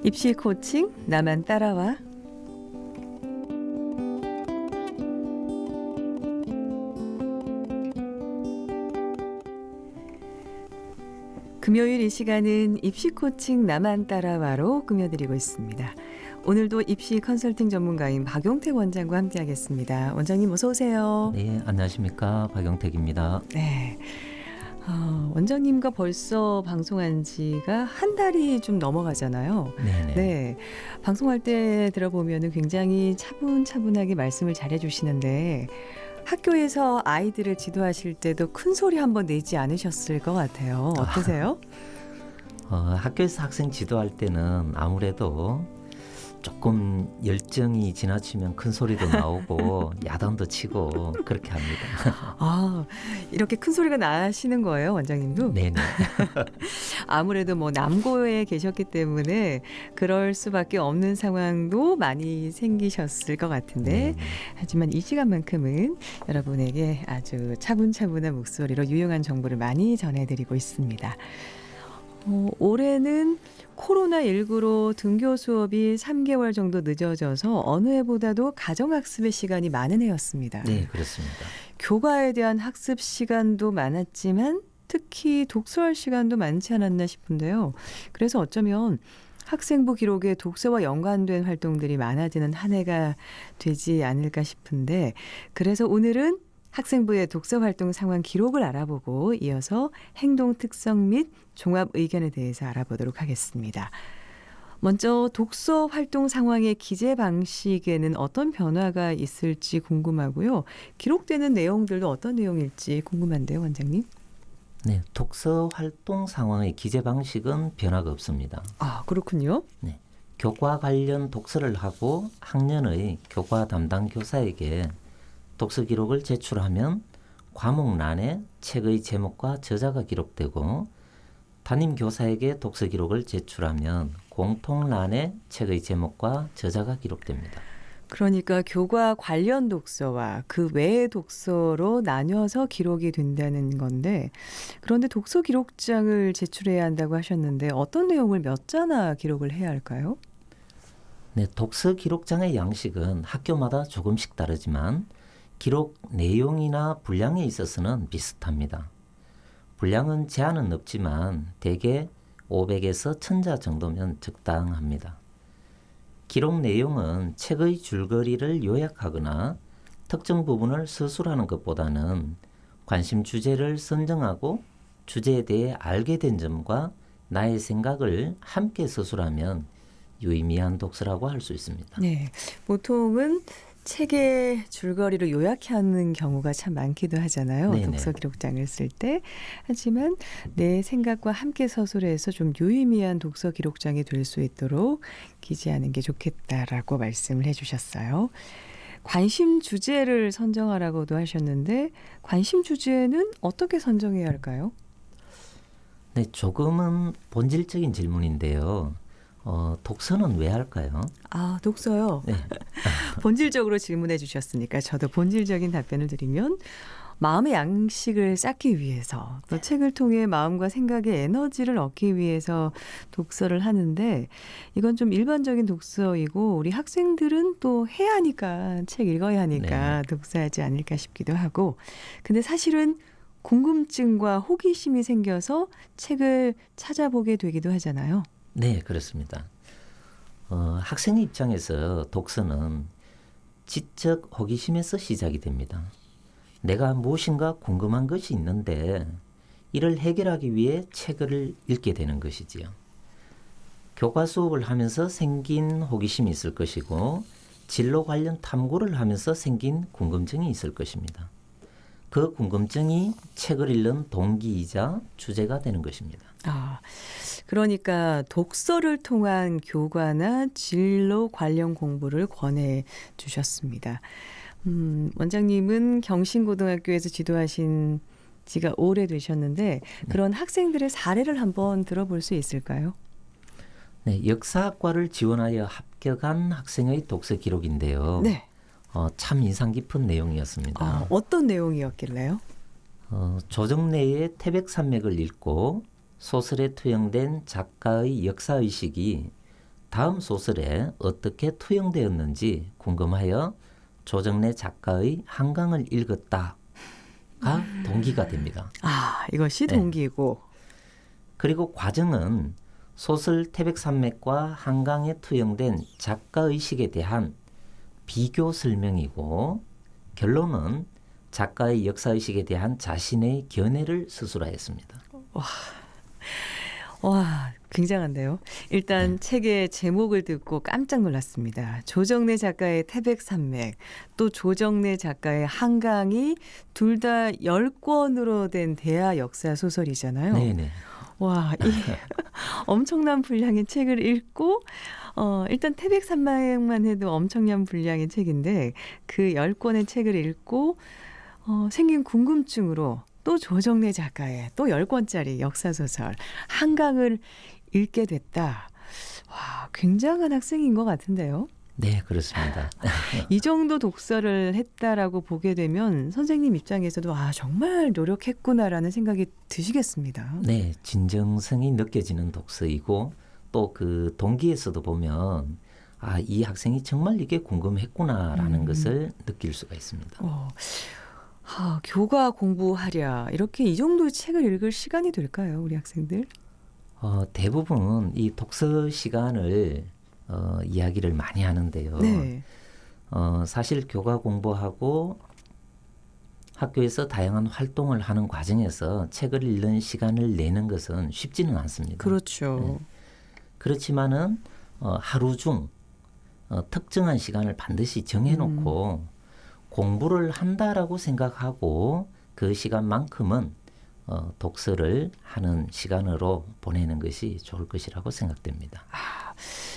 입시 코칭 나만 따라와. 금요일 이 시간은 입시 코칭 나만 따라와로 꾸며드리고 있습니다. 오늘도 입시 컨설팅 전문가인 박용택 원장과 함께하겠습니다. 원장님 어서 오세요. 네, 안녕하십니까. 박용택입니다. 네. 원장님과 벌써 방송한 지가 한 달이 좀 넘어가잖아요. 네네. 네. 방송할 때 들어보면 굉장히 차분차분하게 말씀을 잘해주시는데 학교에서 아이들을 지도하실 때도 큰 소리 한번 내지 않으셨을 것 같아요. 어떠세요? 학교에서 학생 지도할 때는 아무래도 조금 열정이 지나치면 큰 소리도 나오고 야단도 치고 그렇게 합니다. 이렇게 큰 소리가 나시는 거예요, 원장님도? 네네. 아무래도 뭐 남고에 계셨기 때문에 그럴 수밖에 없는 상황도 많이 생기셨을 것 같은데 네네. 하지만 이 시간만큼은 여러분에게 아주 차분차분한 목소리로 유용한 정보를 많이 전해드리고 있습니다. 올해는 코로나19로 등교 수업이 3개월 정도 늦어져서 어느 해보다도 가정학습의 시간이 많은 해였습니다. 네, 그렇습니다. 교과에 대한 학습 시간도 많았지만 특히 독서할 시간도 많지 않았나 싶은데요. 그래서 어쩌면 학생부 기록에 독서와 연관된 활동들이 많아지는 한 해가 되지 않을까 싶은데 그래서 오늘은 학생부의 독서 활동 상황 기록을 알아보고 이어서 행동 특성 및 종합 의견에 대해서 알아보도록 하겠습니다. 먼저 독서 활동 상황의 기재 방식에는 어떤 변화가 있을지 궁금하고요. 기록되는 내용들도 어떤 내용일지 궁금한데요, 원장님. 네, 독서 활동 상황의 기재 방식은 변화가 없습니다. 그렇군요. 네, 교과 관련 독서를 하고 학년의 교과 담당 교사에게 독서 기록을 제출하면 과목란에 책의 제목과 저자가 기록되고 담임 교사에게 독서 기록을 제출하면 공통란에 책의 제목과 저자가 기록됩니다. 그러니까 교과 관련 독서와 그 외의 독서로 나뉘어서 기록이 된다는 건데 그런데 독서 기록장을 제출해야 한다고 하셨는데 어떤 내용을 몇 자나 기록을 해야 할까요? 네, 독서 기록장의 양식은 학교마다 조금씩 다르지만 기록 내용이나 분량에 있어서는 비슷합니다. 분량은 제한은 없지만 대개 500에서 1000자 정도면 적당합니다. 기록 내용은 책의 줄거리를 요약하거나 특정 부분을 서술하는 것보다는 관심 주제를 선정하고 주제에 대해 알게 된 점과 나의 생각을 함께 서술하면 유의미한 독서라고 할 수 있습니다. 네, 보통은 책의 줄거리를 요약하는 경우가 참 많기도 하잖아요. 네네. 독서 기록장을 쓸 때. 하지만 내 생각과 함께 서술해서 좀 유의미한 독서 기록장이 될 수 있도록 기재하는 게 좋겠다라고 말씀을 해주셨어요. 관심 주제를 선정하라고도 하셨는데 관심 주제는 어떻게 선정해야 할까요? 네, 조금은 본질적인 질문인데요. 독서는 왜 할까요? 독서요. 네. 본질적으로 질문해 주셨으니까 저도 본질적인 답변을 드리면 마음의 양식을 쌓기 위해서 또 책을 통해 마음과 생각의 에너지를 얻기 위해서 독서를 하는데 이건 좀 일반적인 독서이고 우리 학생들은 또 해야 하니까 책 읽어야 하니까 독서하지 않을까 싶기도 하고 근데 사실은 궁금증과 호기심이 생겨서 책을 찾아보게 되기도 하잖아요. 네, 그렇습니다. 학생의 입장에서 독서는 지적 호기심에서 시작이 됩니다. 내가 무엇인가 궁금한 것이 있는데 이를 해결하기 위해 책을 읽게 되는 것이지요. 교과 수업을 하면서 생긴 호기심이 있을 것이고 진로 관련 탐구를 하면서 생긴 궁금증이 있을 것입니다. 그 궁금증이 책을 읽는 동기이자 주제가 되는 것입니다. 그러니까 독서를 통한 교과나 진로 관련 공부를 권해 주셨습니다. 원장님은 경신고등학교에서 지도하신 지가 오래되셨는데 그런 학생들의 사례를 한번 들어볼 수 있을까요? 네, 역사학과를 지원하여 합격한 학생의 독서 기록인데요. 네. 참 인상 깊은 내용이었습니다. 어떤 내용이었길래요? 조정래의 태백산맥을 읽고 소설에 투영된 작가의 역사의식이 다음 소설에 어떻게 투영되었는지 궁금하여 조정래 작가의 한강을 읽었다가 동기가 됩니다. 아, 이것이 네. 동기고. 그리고 과정은 소설 태백산맥과 한강에 투영된 작가의식에 대한 비교 설명이고 결론은 작가의 역사의식에 대한 자신의 견해를 서술하였습니다. 와, 굉장한데요. 일단 책의 제목을 듣고 깜짝 놀랐습니다. 조정래 작가의 태백산맥, 또 조정래 작가의 한강이 둘 다 10권으로 된 대하 역사 소설이잖아요. 네네. 와, 이 엄청난 분량의 책을 읽고 일단 태백산맥만 해도 엄청난 분량의 책인데 그 10권의 책을 읽고 생긴 궁금증으로 또 조정래 작가의 또 10권짜리 역사소설 한강을 읽게 됐다. 와, 굉장한 학생인 것 같은데요. 네, 그렇습니다. 이 정도 독서를 했다라고 보게 되면 선생님 입장에서도 아, 정말 노력했구나라는 생각이 드시겠습니다. 네, 진정성이 느껴지는 독서이고 또 그 동기에서도 보면 아, 이 학생이 정말 이게 궁금했구나라는 것을 느낄 수가 있습니다. 교과 공부하랴 이렇게 이 정도의 책을 읽을 시간이 될까요, 우리 학생들? 대부분 이 독서 시간을 이야기를 많이 하는데요. 네. 사실 교과 공부하고 학교에서 다양한 활동을 하는 과정에서 책을 읽는 시간을 내는 것은 쉽지는 않습니다. 그렇죠. 그렇지만은 하루 중 특정한 시간을 반드시 정해놓고 공부를 한다라고 생각하고 그 시간만큼은 독서를 하는 시간으로 보내는 것이 좋을 것이라고 생각됩니다.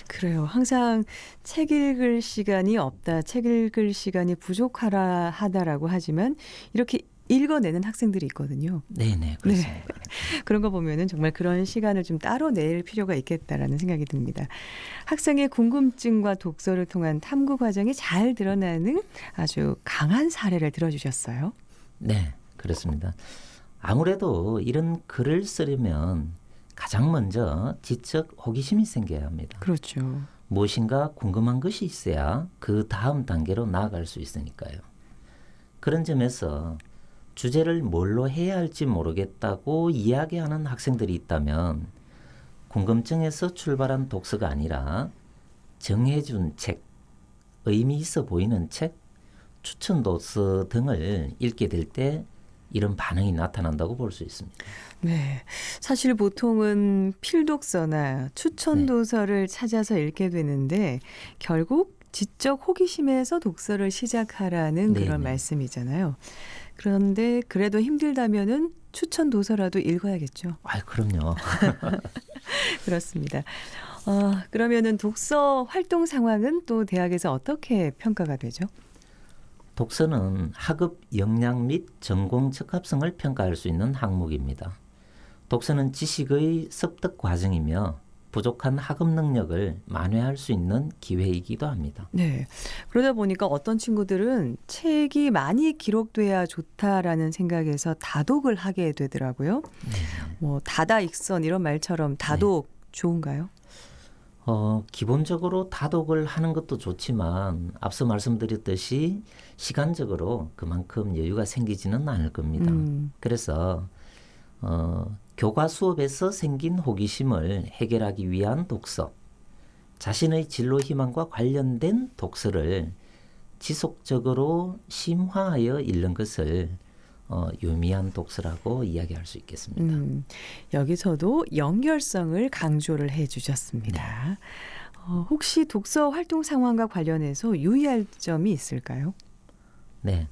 그래요. 항상 책 읽을 시간이 없다, 책 읽을 시간이 부족하라 하다라고 하지만 이렇게 읽어내는 학생들이 있거든요. 네네, 그렇습니다. 그런 거 보면은 정말 그런 시간을 좀 따로 낼 필요가 있겠다라는 생각이 듭니다. 학생의 궁금증과 독서를 통한 탐구 과정이 잘 드러나는 아주 강한 사례를 들어주셨어요. 네, 그렇습니다. 아무래도 이런 글을 쓰려면 가장 먼저 지적 호기심이 생겨야 합니다. 그렇죠. 무엇인가 궁금한 것이 있어야 그 다음 단계로 나아갈 수 있으니까요. 그런 점에서 주제를 뭘로 해야 할지 모르겠다고 이야기하는 학생들이 있다면 궁금증에서 출발한 독서가 아니라 정해준 책, 의미 있어 보이는 책, 추천 도서 등을 읽게 될 때 이런 반응이 나타난다고 볼 수 있습니다. 네. 사실 보통은 필독서나 추천 네. 도서를 찾아서 읽게 되는데 결국 지적 호기심에서 독서를 시작하라는 네네. 그런 말씀이잖아요. 그런데 그래도 힘들다면은 추천 도서라도 읽어야겠죠. 아, 그럼요. 그렇습니다. 그러면은 독서 활동 상황은 또 대학에서 어떻게 평가가 되죠? 독서는 학업 역량 및 전공 적합성을 평가할 수 있는 항목입니다. 독서는 지식의 습득 과정이며 부족한 학업 능력을 만회할 수 있는 기회이기도 합니다. 네. 그러다 보니까 어떤 친구들은 책이 많이 기록돼야 좋다라는 생각에서 다독을 하게 되더라고요. 뭐 다다익선 이런 말처럼 다독 좋은가요? 기본적으로 다독을 하는 것도 좋지만 앞서 말씀드렸듯이 시간적으로 그만큼 여유가 생기지는 않을 겁니다. 그래서 교과 수업에서 생긴 호기심을 해결하기 위한 독서, 자신의 진로 희망과 관련된 독서를 지속적으로 심화하여 읽는 것을 유의미한 독서라고 이야기할 수 있겠습니다. 여기서도 연결성을 강조를 해주셨습니다. 혹시 독서 활동 상황과 관련해서 유의할 점이 있을까요? 네,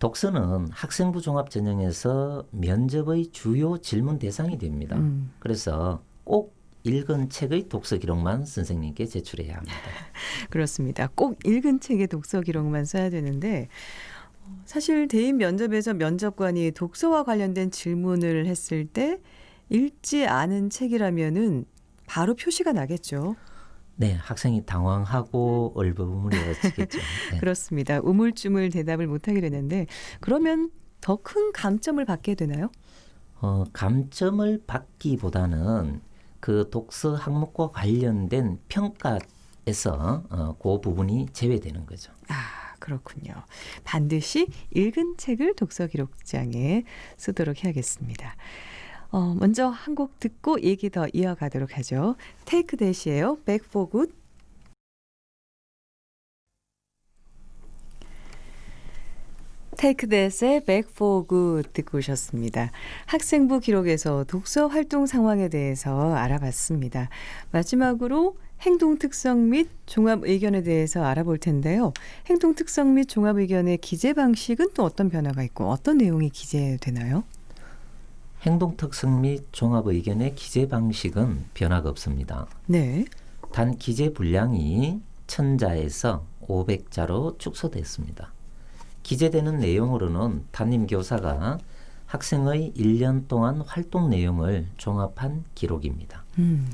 독서는 학생부 종합전형에서 면접의 주요 질문 대상이 됩니다. 그래서 꼭 읽은 책의 독서 기록만 선생님께 제출해야 합니다. 그렇습니다. 꼭 읽은 책의 독서 기록만 써야 되는데 사실 대입 면접에서 면접관이 독서와 관련된 질문을 했을 때 읽지 않은 책이라면은 바로 표시가 나겠죠. 네, 학생이 당황하고 얼버무려지겠죠. 네. 그렇습니다. 우물쭈물 대답을 못하게 되는데 그러면 더 큰 감점을 받게 되나요? 감점을 받기보다는 그 독서 항목과 관련된 평가에서 그 부분이 제외되는 거죠. 아, 그렇군요. 반드시 읽은 책을 독서 기록장에 쓰도록 해야겠습니다. 먼저 한 곡 듣고 얘기 더 이어가도록 하죠. 테이크 대시예요. Back for Good. 테이크 대스의 Back for Good 듣고 오셨습니다. 학생부 기록에서 독서 활동 상황에 대해서 알아봤습니다. 마지막으로 행동 특성 및 종합 의견에 대해서 알아볼 텐데요. 행동 특성 및 종합 의견의 기재 방식은 또 어떤 변화가 있고 어떤 내용이 기재되나요? 행동 특성 및 종합 의견의 기재 방식은 변화가 없습니다. 네. 단 기재 분량이 1000자에서 500자로 축소됐습니다. 기재되는 내용으로는 담임 교사가 학생의 1년 동안 활동 내용을 종합한 기록입니다.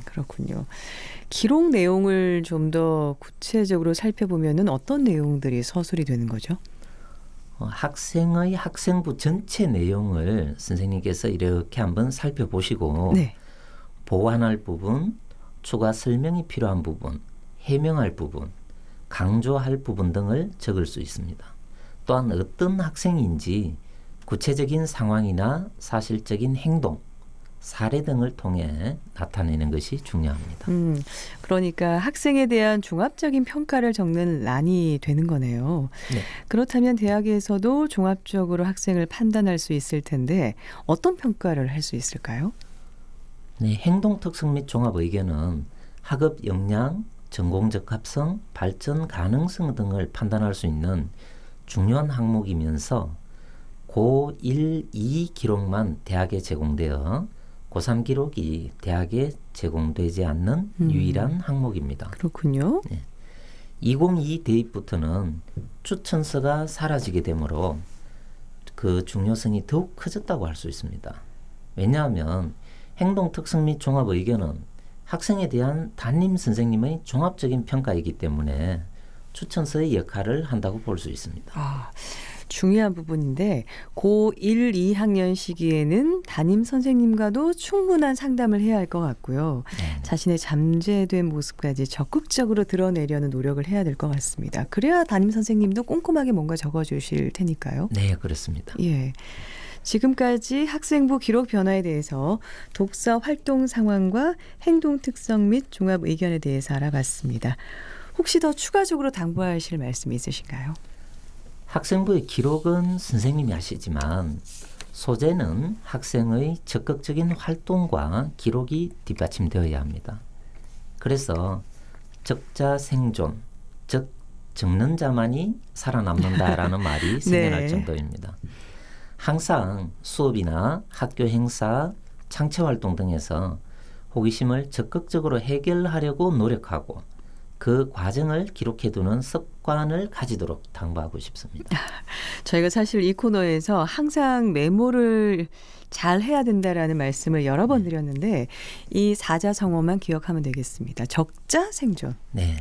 그렇군요. 기록 내용을 좀 더 구체적으로 살펴보면은 어떤 내용들이 서술이 되는 거죠? 학생의 학생부 전체 내용을 선생님께서 이렇게 한번 살펴보시고 네. 보완할 부분, 추가 설명이 필요한 부분, 해명할 부분, 강조할 부분 등을 적을 수 있습니다. 또한 어떤 학생인지 구체적인 상황이나 사실적인 행동, 사례 등을 통해 나타내는 것이 중요합니다. 그러니까 학생에 대한 종합적인 평가를 적는 란이 되는 거네요. 네. 그렇다면 대학에서도 종합적으로 학생을 판단할 수 있을 텐데 어떤 평가를 할 수 있을까요? 네, 행동 특성 및 종합 의견은 학업 역량, 전공 적합성, 발전 가능성 등을 판단할 수 있는 중요한 항목이면서 고1, 2 기록만 대학에 제공되어 고3 기록이 대학에 제공되지 않는 유일한 항목입니다. 그렇군요. 2022 대입부터는 추천서가 사라지게 되므로 그 중요성이 더욱 커졌다고 할 수 있습니다. 왜냐하면 행동 특성 및 종합 의견은 학생에 대한 담임 선생님의 종합적인 평가이기 때문에 추천서의 역할을 한다고 볼 수 있습니다. 아, 중요한 부분인데 고1, 2학년 시기에는 담임 선생님과도 충분한 상담을 해야 할 것 같고요. 자신의 잠재된 모습까지 적극적으로 드러내려는 노력을 해야 될 것 같습니다. 그래야 담임 선생님도 꼼꼼하게 뭔가 적어주실 테니까요. 네, 그렇습니다. 예. 지금까지 학생부 기록 변화에 대해서 독서 활동 상황과 행동 특성 및 종합 의견에 대해서 알아봤습니다. 혹시 더 추가적으로 당부하실 말씀이 있으신가요? 학생부의 기록은 선생님이 하시지만 소재는 학생의 적극적인 활동과 기록이 뒷받침되어야 합니다. 그래서 적자 생존, 즉 적는 자만이 살아남는다라는 말이 생겨날 네. 정도입니다. 항상 수업이나 학교 행사, 창체활동 등에서 호기심을 적극적으로 해결하려고 노력하고 그 과정을 기록해두는 습관을 가지도록 당부하고 싶습니다. 저희가 사실 이 코너에서 항상 메모를 잘 해야 된다라는 말씀을 여러 번 드렸는데 이 사자성어만 기억하면 되겠습니다. 적자 생존. 네.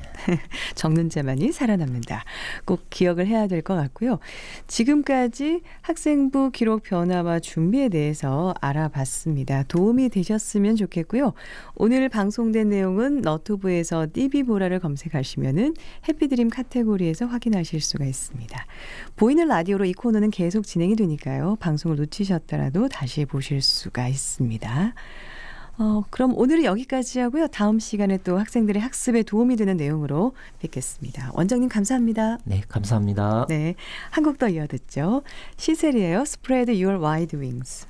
적는 자만이 살아남는다. 꼭 기억을 해야 될 것 같고요. 지금까지 학생부 기록 변화와 준비에 대해서 알아봤습니다. 도움이 되셨으면 좋겠고요. 오늘 방송된 내용은 너튜브에서 띠비보라를 검색하시면은 해피드림 카테고리에서 확인하실 수가 있습니다. 보이는 라디오로 이 코너는 계속 진행이 되니까요. 방송을 놓치셨더라도 다시 보실 수가 있습니다. 그럼 오늘은 여기까지 하고요. 다음 시간에 또 학생들의 학습에 도움이 되는 내용으로 뵙겠습니다. 원장님 감사합니다. 네, 감사합니다. 네, 한 곡 더 이어 듣죠. 시셀이에요. Spread Your Wide Wings.